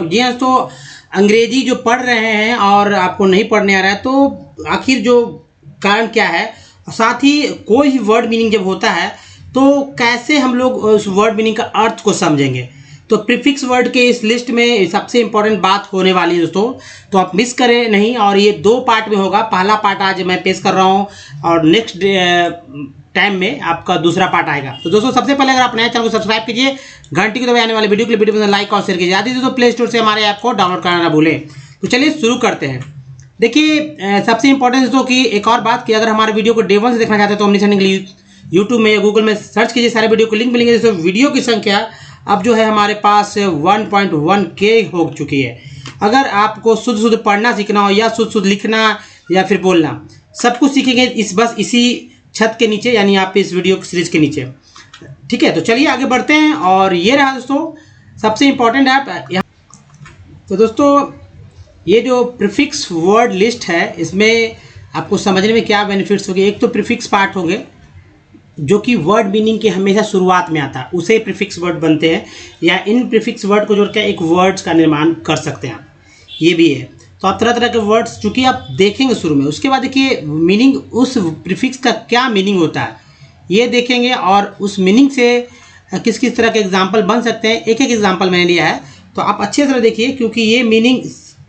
जी हाँ, तो अंग्रेजी जो पढ़ रहे हैं और आपको नहीं पढ़ने आ रहा है, तो आखिर जो कारण क्या है, साथ ही कोई भी वर्ड मीनिंग जब होता है तो कैसे हम लोग उस वर्ड मीनिंग का अर्थ को समझेंगे। तो प्रीफिक्स वर्ड के इस लिस्ट में सबसे इंपॉर्टेंट बात होने वाली है दोस्तों, तो आप मिस करें नहीं। और ये 2 पार्ट में होगा। पहला पार्ट आज मैं पेश कर रहा हूँ और नेक्स्ट टाइम में आपका दूसरा पार्ट आएगा। तो दोस्तों सबसे पहले अगर आप नए चैनल को सब्सक्राइब कीजिए, घंटी को दबाए आने वाले वीडियो के लिए वीडियो को लाइक और शेयर कीजिए। आदि दोस्तों प्ले स्टोर से हमारे ऐप को डाउनलोड करना ना भूलें। तो चलिए शुरू करते हैं। देखिए सबसे इंपॉर्टेंट दोस्तों की एक और बात कि अगर हमारे वीडियो को डे 1 से देखना चाहते हैं तो हमने चैनल के लिए यूट्यूब में या गूगल में सर्च कीजिए, सारे वीडियो को लिंक मिलेंगे। दोस्तों वीडियो की संख्या अब जो है हमारे पास 1.1K हो चुकी है। अगर आपको शुद्ध शुद्ध पढ़ना सीखना हो या शुद्ध शुद्ध लिखना या फिर बोलना, सब कुछ सीखेंगे बस इसी छत के नीचे, यानी आप इस वीडियो सीरीज के नीचे। ठीक है, तो चलिए आगे बढ़ते हैं। और ये रहा दोस्तों सबसे इंपॉर्टेंट ऐप। तो दोस्तों ये जो प्रीफिक्स वर्ड लिस्ट है, इसमें आपको समझने में क्या बेनिफिट्स होंगे। एक तो प्रीफिक्स पार्ट होंगे जो कि वर्ड मीनिंग के हमेशा शुरुआत में आता है, उसे प्रीफिक्स वर्ड बनते हैं, या इन प्रीफिक्स वर्ड को जोड़ के एक वर्ड्स का निर्माण कर सकते हैं। ये भी है। तो आप तरह तरह के वर्ड्स चूंकि आप देखेंगे शुरू में, उसके बाद देखिए मीनिंग, उस प्रीफिक्स का क्या मीनिंग होता है ये देखेंगे, और उस मीनिंग से किस किस तरह के एग्जाम्पल बन सकते हैं। एक एक एग्जाम्पल मैंने लिया है, तो आप अच्छे तरह देखिए, क्योंकि ये मीनिंग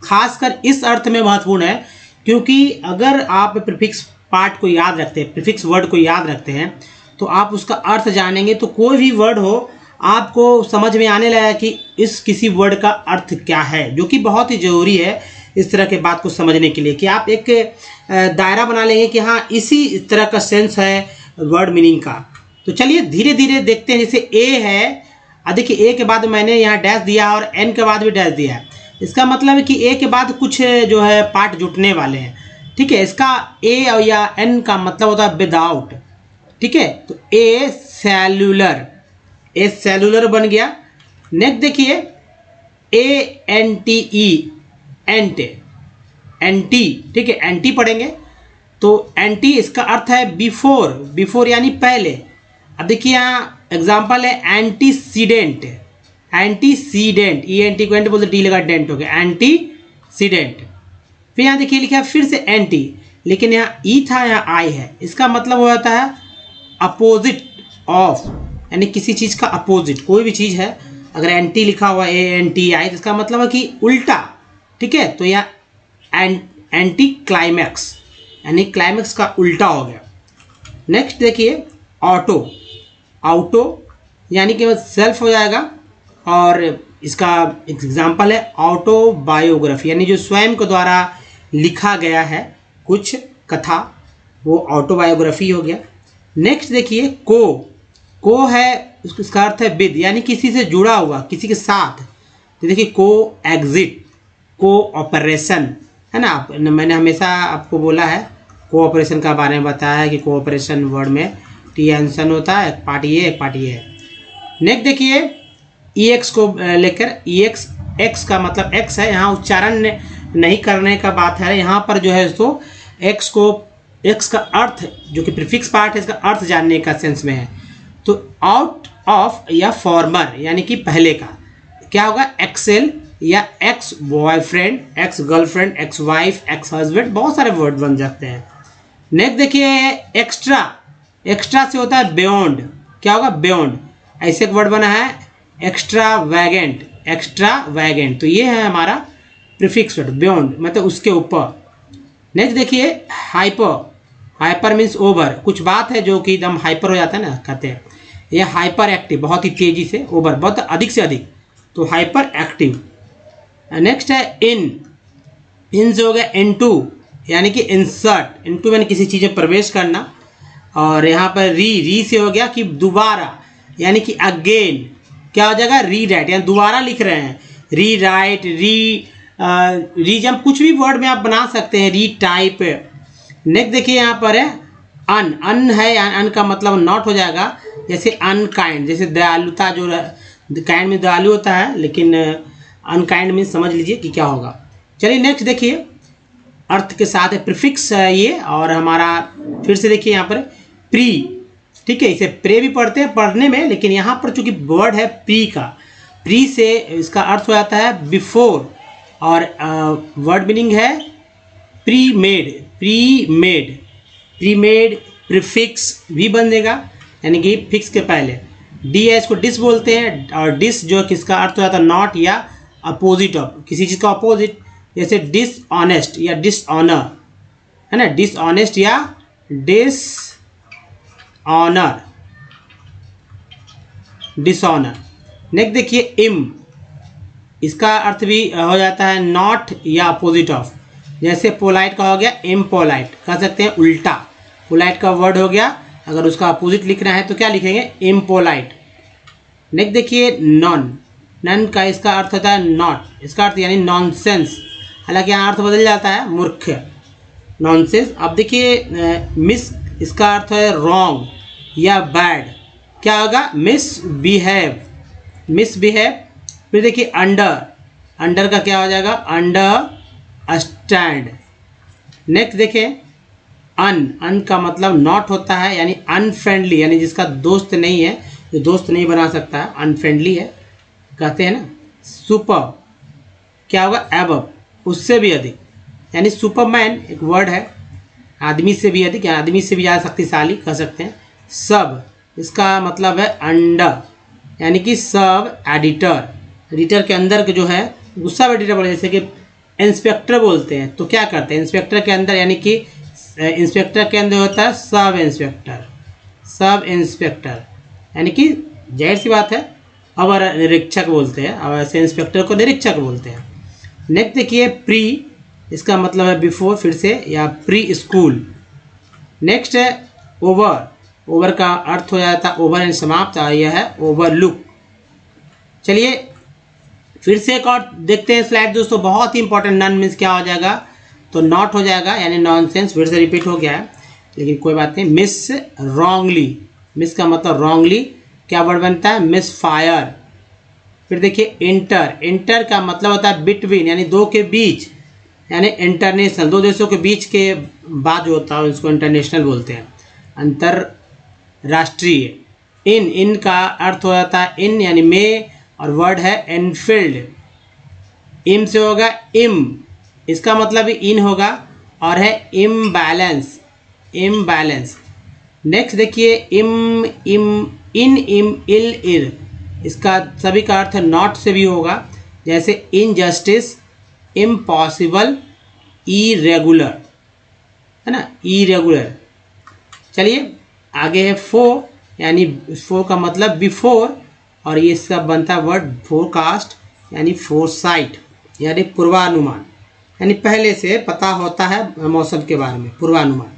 खासकर इस अर्थ में महत्वपूर्ण है, क्योंकि अगर आप प्रीफिक्स पार्ट को याद रखते हैं, प्रीफिक्स वर्ड को याद रखते हैं, तो आप उसका अर्थ जानेंगे। तो कोई भी वर्ड हो आपको समझ में आने लगा कि इस किसी वर्ड का अर्थ क्या है, जो कि बहुत ही ज़रूरी है इस तरह के बात को समझने के लिए, कि आप एक दायरा बना लेंगे कि हाँ इसी तरह का सेंस है वर्ड मीनिंग का। तो चलिए धीरे धीरे देखते हैं। जैसे ए है, देखिए ए के बाद मैंने यहाँ डैश दिया और एन के बाद भी डैश दिया है। इसका मतलब है कि ए के बाद कुछ जो है पार्ट जुटने वाले हैं। ठीक है, इसका ए और या एन का मतलब होता है विदाउट। ठीक है, तो ए सेलुलर बन गया। नेक्स्ट देखिए ANTE, एंट, एंटी। ठीक है, एंटी पढ़ेंगे तो एंटी इसका अर्थ है बिफोर, बिफोर यानी पहले। अब देखिए यहाँ एग्जाम्पल है एंटीसीडेंट, एंटीसीडेंट, ENT को एंटी बोलते, टी लगा डेंट हो गया, एंटीसीडेंट। फिर यहाँ देखिए लिखा है फिर से एंटी, लेकिन यहाँ ई था, यहाँ आई है। इसका मतलब हो जाता है अपोजिट ऑफ, यानी किसी चीज़ का अपोजिट। कोई भी चीज़ है अगर एंटी लिखा हुआ ANTI, तो इसका मतलब है कि उल्टा। ठीक है, तो यहाँ एंटी क्लाइमैक्स, यानी क्लाइमैक्स का उल्टा हो गया। नेक्स्ट देखिए ऑटो, ऑटो यानी कि सेल्फ हो जाएगा, और इसका एग्जाम्पल है ऑटोबायोग्राफी, यानी जो स्वयं के द्वारा लिखा गया है कुछ कथा, वो ऑटोबायोग्राफी हो गया। नेक्स्ट देखिए को है, उसका अर्थ है विद, यानी किसी से जुड़ा हुआ, किसी के साथ। तो देखिए को एग्जिट, कोऑपरेशन है ना। मैंने हमेशा आपको बोला है कोऑपरेशन का बारे में बताया है कि कोऑपरेशन वर्ड में टेंशन होता है, एक पार्ट ये एक पार्ट ये है। नेक्स्ट देखिए EX को लेकर, EX, एक्स का मतलब एक्स है, यहाँ उच्चारण नहीं करने का बात है। यहाँ पर जो है तो एक्स को, एक्स का अर्थ जो कि प्रीफिक्स पार्ट है, इसका अर्थ जानने का सेंस में है। तो आउट ऑफ या फॉर्मर यानी कि पहले का क्या होगा, एक्सेल या ex boyfriend, ex girlfriend, ex wife, ex husband, बहुत सारे वर्ड बन जाते हैं। नेक्स्ट देखिए एक्स्ट्रा, एक्स्ट्रा से होता है बियॉन्ड, क्या होगा बियॉन्ड। ऐसे एक वर्ड बना है एक्स्ट्रा वैगेंट, एक्स्ट्रा वैगेंट। तो ये है हमारा प्रीफिक्स वर्ड, बियॉन्ड मतलब उसके ऊपर। नेक्स्ट देखिए हाइपर, हाइपर मीन्स ओवर, कुछ बात है जो कि एकदम हाइपर हो जाता है ना, कहते हैं ये हाइपर एक्टिव, बहुत ही तेजी से, ओवर बहुत अधिक से अधिक, तो हाइपर एक्टिव। नेक्स्ट है इन, इन से हो गया इनटू, यानी कि इंसर्ट, इनटू यानी किसी चीज़ में प्रवेश करना। और यहाँ पर री से हो गया कि दोबारा, यानी कि अगेन, क्या हो जाएगा री राइट, यानी दोबारा लिख रहे हैं, री राइट, री जब कुछ भी वर्ड में आप बना सकते हैं, री टाइप। नेक्स्ट देखिए यहाँ पर है अन है, अन का मतलब नॉट हो जाएगा, जैसे अनकाइंड, जैसे दयालुता, जो काइंड में दयालु होता है, लेकिन अनकाइंड में समझ लीजिए कि क्या होगा। चलिए नेक्स्ट देखिए अर्थ के साथ है प्रीफिक्स ये, और हमारा फिर से देखिए यहाँ पर प्री, ठीक है, इसे प्रे भी पढ़ते हैं पढ़ने में, लेकिन यहाँ पर चूंकि वर्ड है प्री का, प्री से इसका अर्थ हो जाता है बिफोर, और वर्ड मीनिंग है pre made. Pre made, pre made prefix भी बनेगा, यानी कि फिक्स के पहले। डी है, इसको डिस बोलते हैं, और डिस जो किसका अर्थ हो जाता है नॉट या अपोजिट ऑफ, किसी चीज़ का अपोजिट, जैसे डिसऑनेस्ट या डिसऑनर, है ना, डिसऑनेस्ट या डिसऑनर, डिसऑनर। नेक्स्ट देखिए इम, इसका अर्थ भी हो जाता है नॉट या अपोजिट ऑफ, जैसे पोलाइट का हो गया इम्पोलाइट, कह सकते हैं उल्टा। पोलाइट का वर्ड हो गया, अगर उसका अपोजिट लिखना है तो क्या लिखेंगे, इम्पोलाइट। नेक्स्ट देखिए नॉन, नन का इसका अर्थ होता है नॉट, इसका अर्थ यानी नॉनसेंस, हालांकि यहाँ अर्थ बदल जाता है मूर्ख, नॉनसेंस। अब देखिए मिस, इसका अर्थ है रॉन्ग या बैड, क्या होगा, मिसबिहेव, मिसबिहेव। फिर देखिए अंडर, अंडर का क्या हो जाएगा, अंडर स्टैंड। नेक्स्ट देखें अन, अन का मतलब नॉट होता है, यानी अनफ्रेंडली, यानी जिसका दोस्त नहीं है, जो दोस्त नहीं बना सकता है, अनफ्रेंडली है, कहते हैं ना। सुपर क्या होगा, एबव, उससे भी अधिक, यानी सुपरमैन एक वर्ड है, आदमी से भी अधिक, आदमी से भी ज़्यादा शक्तिशाली कह सकते हैं। सब, इसका मतलब है अंडर, यानी कि सब एडिटर, एडिटर के अंदर के जो है वो सब एडिटर बोले, जैसे कि इंस्पेक्टर बोलते हैं तो क्या करते हैं, इंस्पेक्टर के अंदर, यानी कि इंस्पेक्टर के अंदर होता है सब इंस्पेक्टर, सब इंस्पेक्टर, यानी कि जाहिर सी बात है अब निरीक्षक बोलते हैं, अब ऐसे इंस्पेक्टर को निरीक्षक बोलते हैं। नेक्स्ट देखिए प्री, इसका मतलब है बिफोर, फिर से, या प्री स्कूल। नेक्स्ट है ओवर, ओवर का अर्थ हो जाता है ओवर एंड समाप्त, यह है ओवरलुक। चलिए फिर से एक और देखते हैं स्लाइड दोस्तों, बहुत ही इंपॉर्टेंट। नन मीन्स क्या हो जाएगा, तो नॉट हो जाएगा, यानी नॉनसेंस, फिर से रिपीट हो गया है लेकिन कोई बात नहीं। मिस रॉन्गली, मिस का मतलब रॉन्गली, क्या वर्ड बनता है, मिस फायर। फिर देखिए इंटर, इंटर का मतलब होता है बिटवीन, यानी दो के बीच, यानी इंटरनेशनल, दो देशों के बीच के बाद जो होता है उसको इंटरनेशनल बोलते हैं, अंतरराष्ट्रीय। इन, इन का अर्थ हो जाता है इन, यानी में, और वर्ड है एनफील्ड। इम से होगा इम, इसका मतलब भी इन होगा, और है इम्बैलेंस, इम्बैलेंस। नेक्स्ट देखिए इम, इम, इन, इम, इल, इर, इसका सभी का अर्थ नॉट से भी होगा, जैसे इनजस्टिस, इम्पॉसिबल, इरेगुलर, है ना, इरेगुलर। चलिए आगे है फो, यानी फो का मतलब बिफोर, और ये सब बनता है वर्ड फोरकास्ट, यानी फोरसाइट, यानी पूर्वानुमान, यानी पहले से पता होता है मौसम के बारे में, पूर्वानुमान।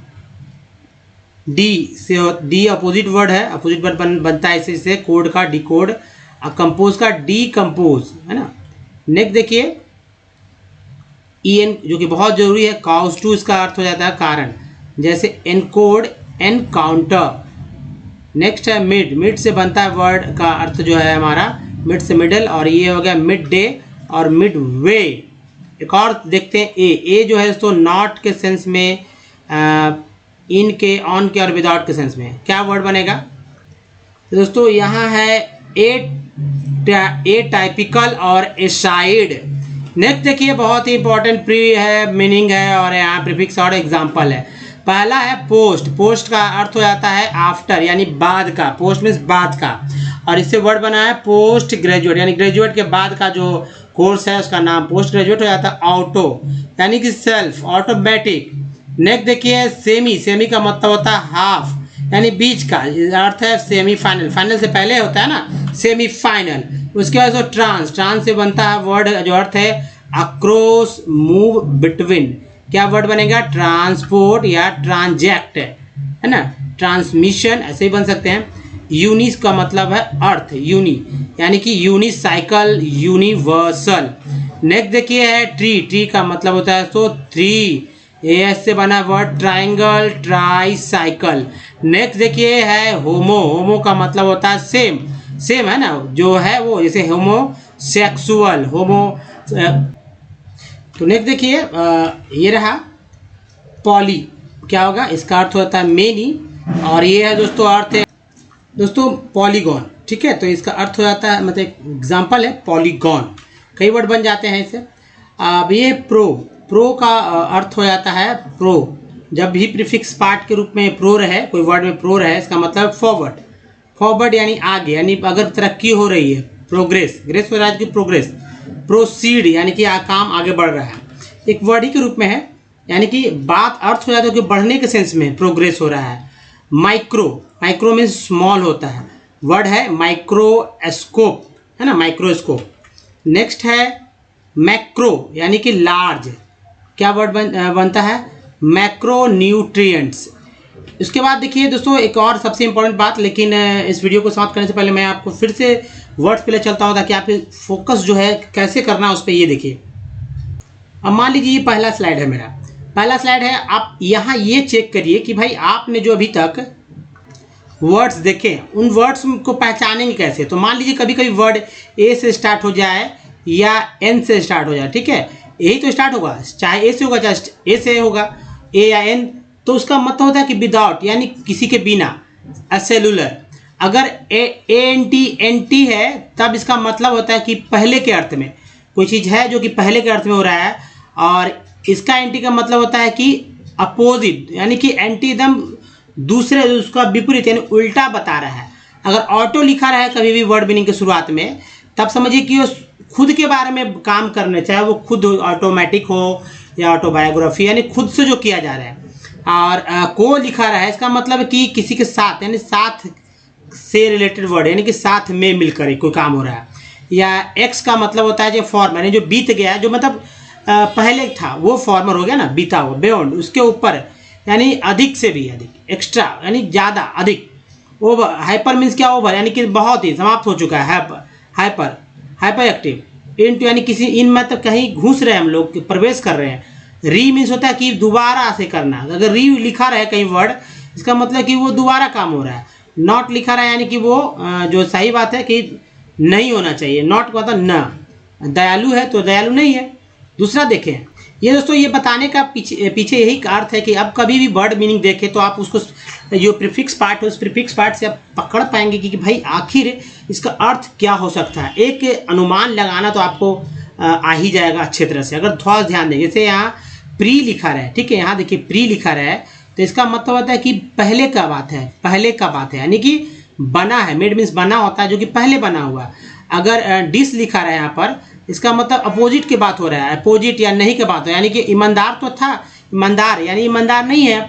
डी से, डी अपोजिट वर्ड है, अपोजिट वर्ड बनता है इसे कोड का डिकोड, और कंपोज का डीकम्पोज, है ना। नेक्स्ट देखिए ईएन, जो कि बहुत जरूरी है, काउज टू, इसका अर्थ हो जाता है कारण, जैसे एनकोड, एनकाउंटर। नेक्स्ट है मिड, मिड से बनता है वर्ड का अर्थ जो है हमारा मिड से मिडल, और ये हो गया मिड डे और मिड वे। एक और देखते हैं ए जो है तो नॉट के सेंस में, इन के, ऑन के और विदाउट के सेंस में क्या वर्ड बनेगा, तो दोस्तों यहाँ है ए टाइपिकल और एसाइड। नेक्स्ट देखिए बहुत ही इंपॉर्टेंट, प्री है, मीनिंग है, और यहाँ प्रीफिक्स और एग्जाम्पल है। पहला है पोस्ट, पोस्ट का अर्थ हो जाता है आफ्टर, यानी बाद का, पोस्ट मीन्स बाद का, और इससे वर्ड बना है पोस्ट ग्रेजुएट, यानी ग्रेजुएट के बाद का जो कोर्स है उसका नाम पोस्ट ग्रेजुएट हो जाता है। ऑटो यानी कि सेल्फ, ऑटोमेटिक। नेक्स्ट देखिए सेमी, सेमी का मतलब होता है हाफ, यानी बीच का, अर्थ है सेमी फाइनल, फाइनल से पहले होता है ना सेमी फाइनल। उसके बाद जो ट्रांस, ट्रांस से बनता है वर्ड जो अर्थ है अक्रॉस, मूव, बिटवीन, क्या वर्ड बनेगा, ट्रांसपोर्ट या ट्रांजैक्ट, है ना, ट्रांसमिशन, ऐसे ही बन सकते हैं। यूनिस का मतलब है अर्थ, यूनि, यानी कि यूनिसाइकिल, यूनिवर्सल। नेक्स्ट देखिए है ट्री, ट्री का मतलब होता है तो थ्री, एस से बना वर्ड ट्राइंगल, ट्राईसाइकिल। नेक्स्ट देखिए है होमो, होमो का मतलब होता है सेम, सेम है ना, जो है वो, जैसे होमोसेक्सुअल, होमो। तो नेक्स्ट देखिए ये रहा पॉली, क्या होगा, इसका अर्थ होता है मेनी, और ये है दोस्तों अर्थ है दोस्तों पॉलीगॉन, ठीक है। तो इसका अर्थ हो जाता है, मतलब एग्जाम्पल है पॉलीगॉन, कई वर्ड बन जाते हैं इससे। अब ये प्रो का अर्थ हो जाता है प्रो, जब भी प्रीफिक्स पार्ट के रूप में प्रो रहे, कोई वर्ड में प्रो रहे, इसका मतलब फॉरवर्ड यानी आगे, यानी अगर तरक्की हो रही है, ग्रेस हो रहा है कि प्रोग्रेस, प्रोसीड यानी कि काम आगे बढ़ रहा है, एक वर्ड ही के रूप में है, यानी कि बात अर्थ हो जाता है कि बढ़ने के सेंस में प्रोग्रेस हो रहा है। माइक्रो मीन्स स्मॉल होता है, वर्ड है माइक्रोस्कोप, है ना, माइक्रोस्कोप। नेक्स्ट है मैक्रो यानी कि लार्ज, क्या वर्ड बनता है, मैक्रो न्यूट्रिएंट्स। इसके बाद देखिए दोस्तों एक और सबसे इंपॉर्टेंट बात, लेकिन इस वीडियो को समाप्त करने से पहले मैं आपको फिर से वर्ड्स पे ले चलता हूँ ताकि आप फोकस जो है कैसे करना है उस पर। ये देखिए, अब मान लीजिए ये पहला स्लाइड है, मेरा पहला स्लाइड है। आप यहाँ ये चेक करिए कि भाई आपने जो अभी तक वर्ड्स देखे, उन वर्ड्स को पहचानेंगे कैसे। तो मान लीजिए कभी कभी वर्ड ए से स्टार्ट हो जाए या एन से स्टार्ट हो जाए, ठीक है, यही तो स्टार्ट होगा, चाहे ए से होगा चाहे ए से होगा, ए या एन, तो उसका मतलब होता है कि विदाउट, यानी किसी के बिना, असेलुलर। अगर एन टी है तब इसका मतलब होता है कि पहले के अर्थ में कोई चीज़ है जो कि पहले के अर्थ में हो रहा है, और इसका एंटी का मतलब होता है कि अपोजिट, यानी कि एंटी एकदम दूसरे, उसका विपरीत यानी उल्टा बता रहा है। अगर ऑटो लिखा रहा है कभी भी वर्ड मीनिंग के शुरुआत में, तब समझिए कि वो खुद के बारे में काम करने, चाहे वो खुद ऑटोमेटिक हो या ऑटोबायोग्राफी, यानी खुद से जो किया जा रहा है। और को लिखा रहा है, इसका मतलब कि किसी के साथ, यानी साथ से रिलेटेड वर्ड, यानी कि साथ में मिलकर कोई काम हो रहा है। या एक्स का मतलब होता है जो फॉर्मर, यानी जो बीत गया, जो मतलब पहले था वो फॉर्मर हो गया ना, बीता हुआ, बियॉन्ड, उसके ऊपर, यानी अधिक से भी अधिक, एक्स्ट्रा यानी ज़्यादा, अधिक। ओवर, हाइपर मीन्स क्या, ओवर यानी कि बहुत ही समाप्त हो चुका है, हाइपर एक्टिव। इनटू यानी किसी, इन मतलब कहीं घुस रहे हैं हम लोग, प्रवेश कर रहे हैं। री मीन्स होता है कि दोबारा से करना, अगर री लिखा रहा है कहीं वर्ड, इसका मतलब कि वो दोबारा काम हो रहा है। नॉट लिखा रहा है यानी कि वो जो सही बात है कि नहीं होना चाहिए, नॉट का मतलब न। दयालु है तो दयालु नहीं है। दूसरा देखें, ये दोस्तों ये बताने का पीछे यही अर्थ है कि अब कभी भी वर्ड मीनिंग देखें तो आप उसको जो प्रीफिक्स पार्ट है उस प्रीफिक्स पार्ट से आप पकड़ पाएंगे कि भाई आखिर इसका अर्थ क्या हो सकता है। एक अनुमान लगाना तो आपको आ ही जाएगा अच्छे तरह से, अगर थोड़ा ध्यान दें। जैसे यहाँ प्री लिखा रहा है, ठीक है, यहाँ देखिए प्री लिखा रहा है, तो इसका मतलब होता है कि पहले का बात है, यानी कि बना है, मेड मीन्स बना होता है, जो कि पहले बना हुआ। अगर डिस लिखा रहा है यहाँ पर, इसका मतलब अपोजिट की बात हो रहा है, अपोजिट या नहीं की बात हो, यानी कि ईमानदार तो था, ईमानदार यानी ईमानदार नहीं है,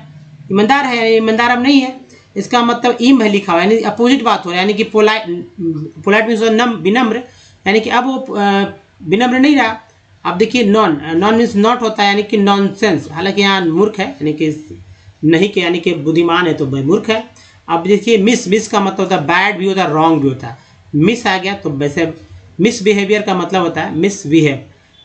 ईमानदार है, ईमानदार अब नहीं है, इसका मतलब इम है लिखा हुआ, यानी अपोजिट बात हो रहा है, यानी कि पोलाइट मीन्स विनम्र, यानी कि अब वो विनम्र नहीं रहा। अब देखिए नॉन मीन्स नॉट होता है, यानी कि नॉनसेंस, हालांकि यहाँ मूर्ख है, यानी कि नहीं के, यानी कि बुद्धिमान है तो मूर्ख है। अब देखिए मिस का मतलब होता है बैड भी होता है, रॉन्ग भी होता है। मिस आ गया तो वैसे मिसबिहेवियर का मतलब होता है मिसबिहेव,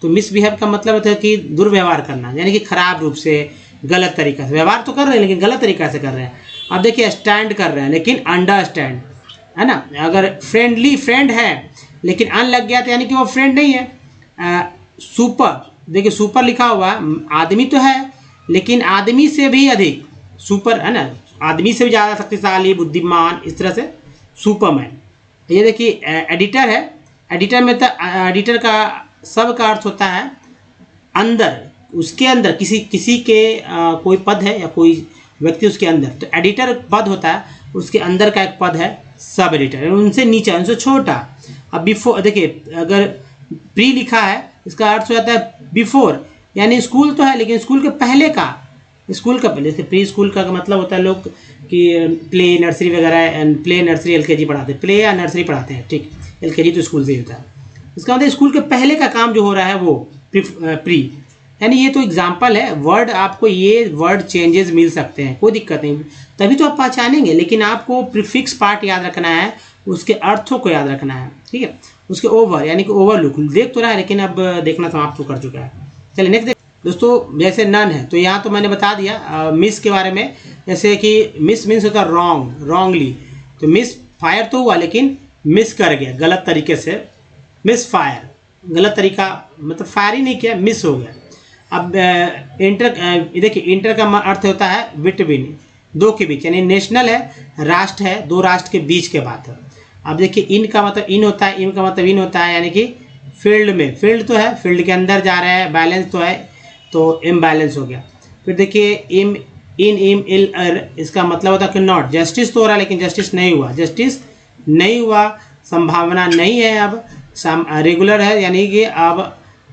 तो मिसबिहेव का मतलब होता है कि दुर्व्यवहार करना, यानी कि खराब रूप से, गलत तरीका से व्यवहार तो कर रहे हैं लेकिन गलत तरीका से कर रहे हैं। अब देखिए स्टैंड कर रहे हैं लेकिन अंडरस्टैंड, है ना। अगर फ्रेंडली, फ्रेंड है लेकिन अन लग गया तो यानी कि वो फ्रेंड नहीं है। सुपर, देखिए सुपर लिखा हुआ, आदमी तो है लेकिन आदमी से भी अधिक, सुपर है ना, आदमी से भी ज़्यादा शक्तिशाली, बुद्धिमान, इस तरह से सुपरमैन। ये देखिए एडिटर है, एडिटर में तो एडिटर का सब का अर्थ होता है अंदर, उसके अंदर किसी के कोई पद है या कोई व्यक्ति उसके अंदर, तो एडिटर पद होता है, उसके अंदर का एक पद है सब एडिटर, उनसे नीचे, उनसे छोटा। अब बिफोर देखिए, अगर प्री लिखा है इसका अर्थ हो जाता है बिफोर, यानी स्कूल तो है लेकिन स्कूल के पहले का, स्कूल का पहले से। प्री स्कूल का मतलब होता है लोग कि प्ले नर्सरी वगैरह, प्ले नर्सरी एलकेजी पढ़ाते हैं, प्ले या नर्सरी पढ़ाते हैं, ठीक, एलकेजी तो स्कूल से ही होता है। इसका मतलब स्कूल के पहले का काम जो हो रहा है वो प्री, यानी ये तो एग्जाम्पल है। वर्ड आपको ये वर्ड चेंजेस मिल सकते हैं, कोई दिक्कत नहीं, तभी तो आप पहचानेंगे, लेकिन आपको प्रीफिक्स पार्ट याद रखना है, उसके अर्थों को याद रखना है, ठीक है। उसके ओवर यानी कि ओवरलुक, देख तो रहा है लेकिन अब देखना समाप्त तो कर चुका है। चलिए नेक्स्ट दोस्तों, जैसे नन है तो यहाँ तो मैंने बता दिया मिस के बारे में, जैसे कि मिस मीन्स होता है रॉन्ग, रॉन्गली, तो मिस फायर तो हुआ लेकिन मिस कर गया गलत तरीके से, मिस फायर, गलत तरीका, मतलब फायर ही नहीं किया, मिस हो गया। अब इंटर, देखिए इंटर का अर्थ होता है बिटवीन, दो के बीच, यानी नेशनल है, राष्ट्र है, दो राष्ट्र के बीच के बात है। अब देखिए इन का मतलब इन होता है, इन का मतलब इन होता है, यानी कि फील्ड में, फील्ड तो है, फील्ड के अंदर जा रहा है, बैलेंस तो है, तो इम्बैलेंस हो गया। फिर देखिए इम इन इम इल अर, इसका मतलब होता है कि नॉट, जस्टिस तो हो रहा है लेकिन जस्टिस नहीं हुआ, जस्टिस नहीं हुआ, संभावना नहीं है, अब रेगुलर है, यानी कि अब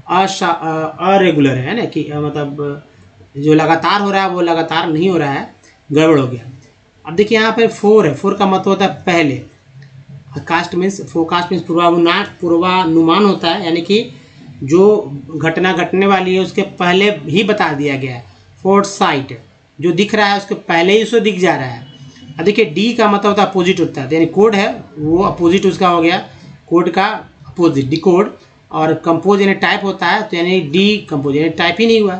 अरेगुलर है ना, कि मतलब जो लगातार हो रहा है वो लगातार नहीं हो रहा है, गड़बड़ हो गया। अब देखिए यहाँ पर 4 है, 4 का मतलब होता है पहले, कास्ट मीन्स फोरकास्ट मीन्स पूर्वानुमान होता है, यानी कि जो घटना घटने वाली है उसके पहले ही बता दिया गया है। फोर्थ साइट, जो दिख रहा है उसके पहले ही उसको दिख जा रहा है। अब देखिए डी का मतलब होता है अपोजिट होता है, यानी कोड है वो अपोजिट उसका हो गया, कोड का अपोजिट डी कोड, और कंपोज यानी टाइप होता है, तो यानी डी कंपोज यानी टाइप ही नहीं हुआ।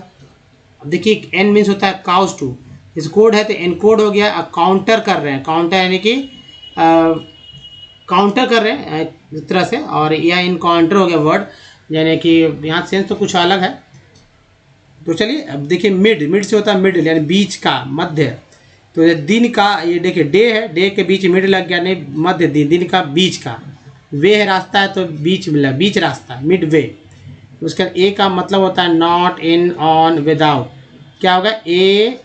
अब देखिए एन मीन्स होता है काउस टू, इस कोड है तो एन कोड हो गया। अब काउंटर कर रहे हैं, काउंटर यानी कि काउंटर कर रहे हैं इस तरह से, और यह इन काउंटर हो गया वर्ड, यानी कि यहाँ सेंस तो कुछ अलग है। तो चलिए अब देखिए मिड, मिड से होता है मिडिल, यानी बीच का, मध्य। तो ये दिन का, ये देखिए डे है, डे के बीच मिड लग गया, नहीं मध्य दिन, दिन का बीच का, वे है रास्ता है तो बीच मिला, बीच रास्ता, मिड वे। उसका ए का मतलब होता है नॉट, इन, ऑन, विदाउट, क्या होगा ए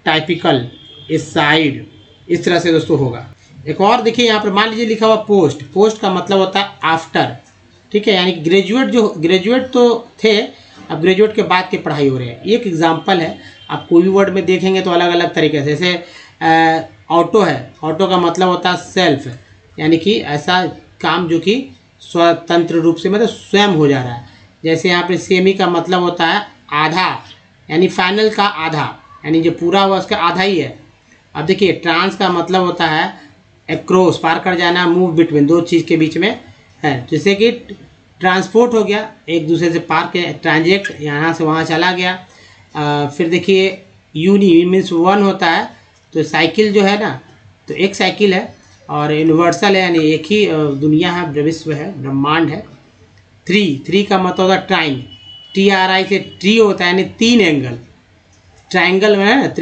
टाइपिकल, इस साइड, इस तरह से दोस्तों होगा। एक और देखिए यहाँ पर मान लीजिए लिखा हुआ पोस्ट, पोस्ट का मतलब होता है आफ्टर, ठीक है, यानी ग्रेजुएट, जो ग्रेजुएट तो थे, अब ग्रेजुएट के बाद की पढ़ाई हो रही है। एक एग्जांपल है, आप कोई भी वर्ड में देखेंगे तो अलग अलग तरीके से, जैसे ऑटो है, ऑटो का मतलब होता है सेल्फ, यानी कि ऐसा काम जो कि स्वतंत्र रूप से मतलब स्वयं हो जा रहा है। जैसे यहाँ पर सेमी का मतलब होता है आधा, यानी फाइनल का आधा, यानी जो पूरा हुआ उसका आधा ही है। अब देखिए ट्रांस का मतलब होता है एक्रॉस, पार कर जाना, मूव बिटवीन, दो चीज़ के बीच में है, जैसे कि ट्रांसपोर्ट हो गया, एक दूसरे से पार के, ट्रांजेक्ट, यहाँ से वहाँ चला गया। फिर देखिए यूनि मीन्स वन होता है, तो साइकिल जो है ना, तो एक साइकिल है, और यूनिवर्सल है, यानी एक ही दुनिया है, विश्व है, ब्रह्मांड है। थ्री का मतलब होता है ट्राइन, TRI से ट्री होता है, यानी 3 एंगल, ट्राइंगल में है ना,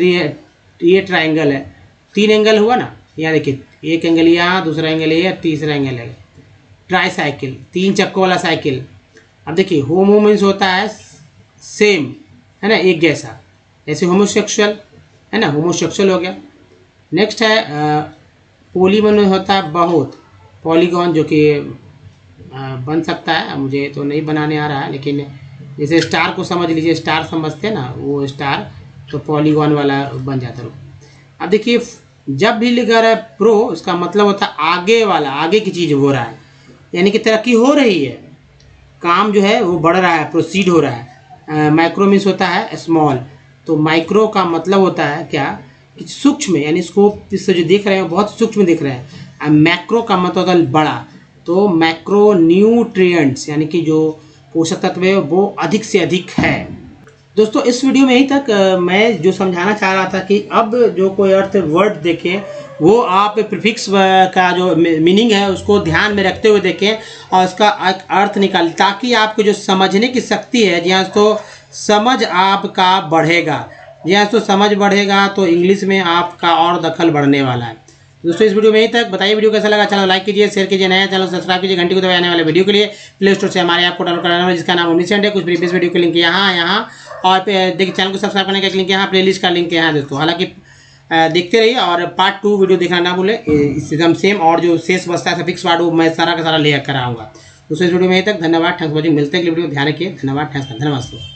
ये ट्राइंगल है, 3 एंगल हुआ ना, यहाँ देखिए एक एंगल यहाँ, दूसरा एंगल ये, तीसरा एंगल है, ट्राई साइकिल, 3 चक्कों वाला साइकिल। अब देखिए होमो मीन्स होता है सेम, है ना, एक जैसा, जैसे होमोसेक्सुअल है ना, होमोसेक्सुअल हो गया। नेक्स्ट है पोलीमन होता है बहुत, पॉलीगॉन, जो कि बन सकता है, मुझे तो नहीं बनाने आ रहा है, लेकिन जैसे स्टार को समझ लीजिए, स्टार समझते हैं ना, वो स्टार तो पॉलीगॉन वाला बन जाता है। अब देखिए जब भी लिखा रहा है प्रो, उसका मतलब होता है आगे वाला, आगे की चीज़ हो रहा है, यानी कि तरक्की हो रही है, काम जो है वो बढ़ रहा है, प्रोसीड हो रहा है। माइक्रो मीन्स होता है स्मॉल, तो माइक्रो का मतलब होता है क्या, कि सूक्ष्म, यानी स्कोप इससे जो देख रहे हैं बहुत सूक्ष्म दिख रहे हैं। मैक्रो का मतलब होता है बड़ा, तो मैक्रो न्यूट्रिएंट्स, यानी कि जो पोषक तत्व है वो अधिक से अधिक है। दोस्तों इस वीडियो में यहीं तक मैं जो समझाना चाह रहा था कि अब जो कोई अर्थ वर्ड देखें, वो आप प्रीफिक्स का जो मीनिंग है उसको ध्यान में रखते हुए देखें और उसका अर्थ निकालें, ताकि आपको जो समझने की शक्ति है, जहाँ तो समझ आपका बढ़ेगा, जहाँ तो समझ बढ़ेगा तो इंग्लिश में आपका और दखल बढ़ने वाला है। दोस्तों इस वीडियो में यहीं तक, बताइए वीडियो कैसा लगा, चैनल लाइक कीजिए, शेयर कीजिए, नया चैनल सब्सक्राइब कीजिए, घंटी को दबाए आने वाले वीडियो के लिए प्ले स्टोर से हमारे ऐप को डाउनलोड कराना है, जिसका नाम ओमनीसेंट है। कुछ प्रीवियस वीडियो के लिंक यहाँ और देखिए चैनल को सब्सक्राइब करने का लिंक यहाँ, प्लेलिस्ट का लिंक यहाँ दोस्तों। हालांकि देखते रहिए और पार्ट 2 वीडियो देखना ना भूले, एकदम सेम, और जो शेष बचता है फिक्स पार्ट वो मैं सारा का सारा ले कर आऊँगा। दोस्तों इस वीडियो में यहीं तक, धन्यवाद, थैंक्स फॉर वॉचिंग, मिलते हैं अगली वीडियो, ध्यान रखिए, धन्यवाद, थैंक्स, धन्यवाद।